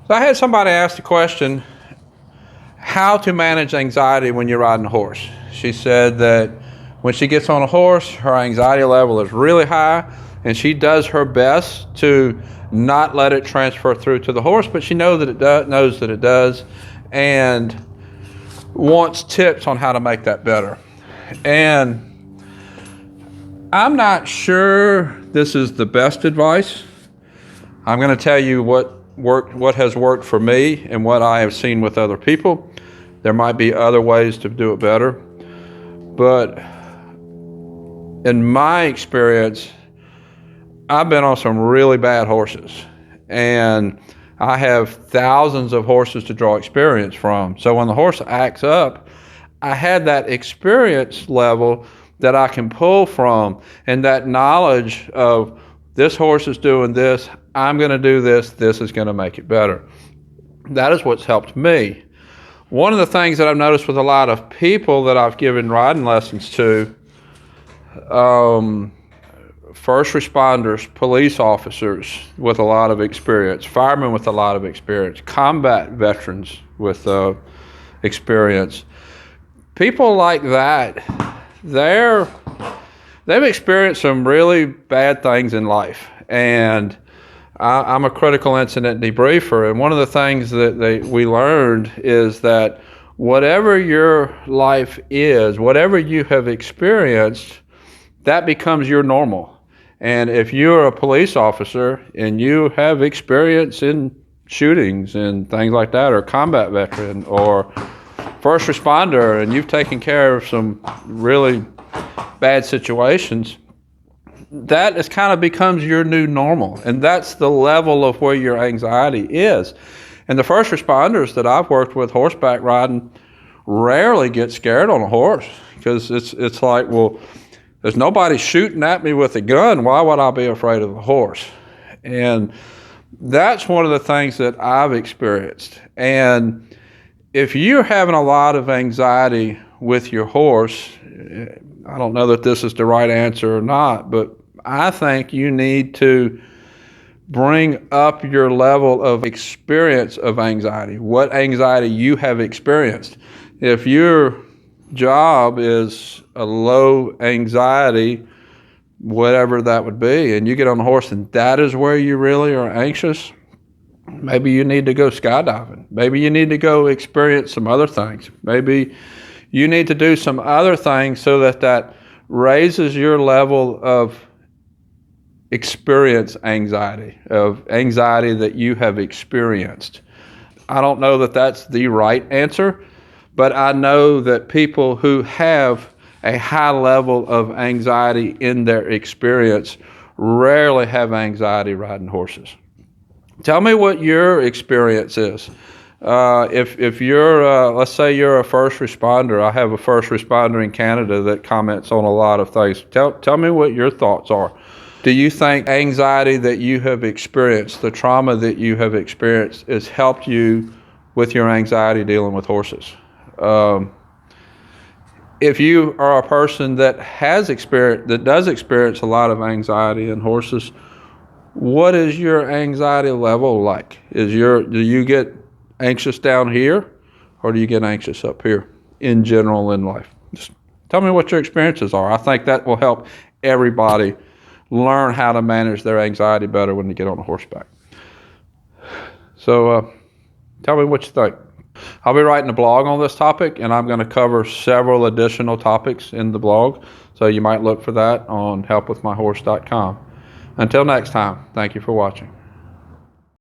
So I had somebody ask the question, how to manage anxiety when you're riding a horse. She said that when she gets on a horse, her anxiety level is really high, and she does her best to not let it transfer through to the horse, but she knows that it does, and wants tips on how to make that better. And I'm not sure this is the best advice. I'm going to tell you what has worked for me and what I have seen with other people. There might be other ways to do it better, but in my experience, I've been on some really bad horses, and I have thousands of horses to draw experience from. So when the horse acts up, I had that experience level that I can pull from, and that knowledge of this horse is doing this, I'm going to do this, this is going to make it better. That is what's helped me. One of the things that I've noticed with a lot of people that I've given riding lessons to, first responders, police officers with a lot of experience, firemen with a lot of experience, combat veterans with experience. People like that, they've experienced some really bad things in life. And I'm a critical incident debriefer, and one of the things that we learned is that whatever your life is, whatever you have experienced, that becomes your normal. And if you're a police officer and you have experience in shootings and things like that, or combat veteran or first responder, and you've taken care of some really bad situations, that is kind of becomes your new normal. And that's the level of where your anxiety is. And the first responders that I've worked with horseback riding rarely get scared on a horse, because it's like, well, there's nobody shooting at me with a gun. Why would I be afraid of a horse? And that's one of the things that I've experienced. And if you're having a lot of anxiety with your horse, I don't know that this is the right answer or not, but I think you need to bring up your level of experience of anxiety, what anxiety you have experienced. If your job is a low anxiety, whatever that would be, and you get on a horse and that is where you really are anxious, maybe you need to go skydiving. Maybe you need to go experience some other things. Maybe you need to do some other things so that raises your level of experience anxiety, of anxiety that you have experienced. I don't know that that's the right answer, but I know that people who have a high level of anxiety in their experience rarely have anxiety riding horses. Tell me what your experience is. If you're, let's say you're a first responder. I have a first responder in Canada that comments on a lot of things. Tell me what your thoughts are. Do you think anxiety that you have experienced, the trauma that you have experienced, has helped you with your anxiety dealing with horses? If you are a person that does experience a lot of anxiety in horses, what is your anxiety level like? Do you get anxious down here, or do you get anxious up here in general in life? Just tell me what your experiences are. I think that will help everybody learn how to manage their anxiety better when they get on a horseback. So tell me what you think. I'll be writing a blog on this topic, and I'm going to cover several additional topics in the blog, so you might look for that on helpwithmyhorse.com. Until next time, thank you for watching.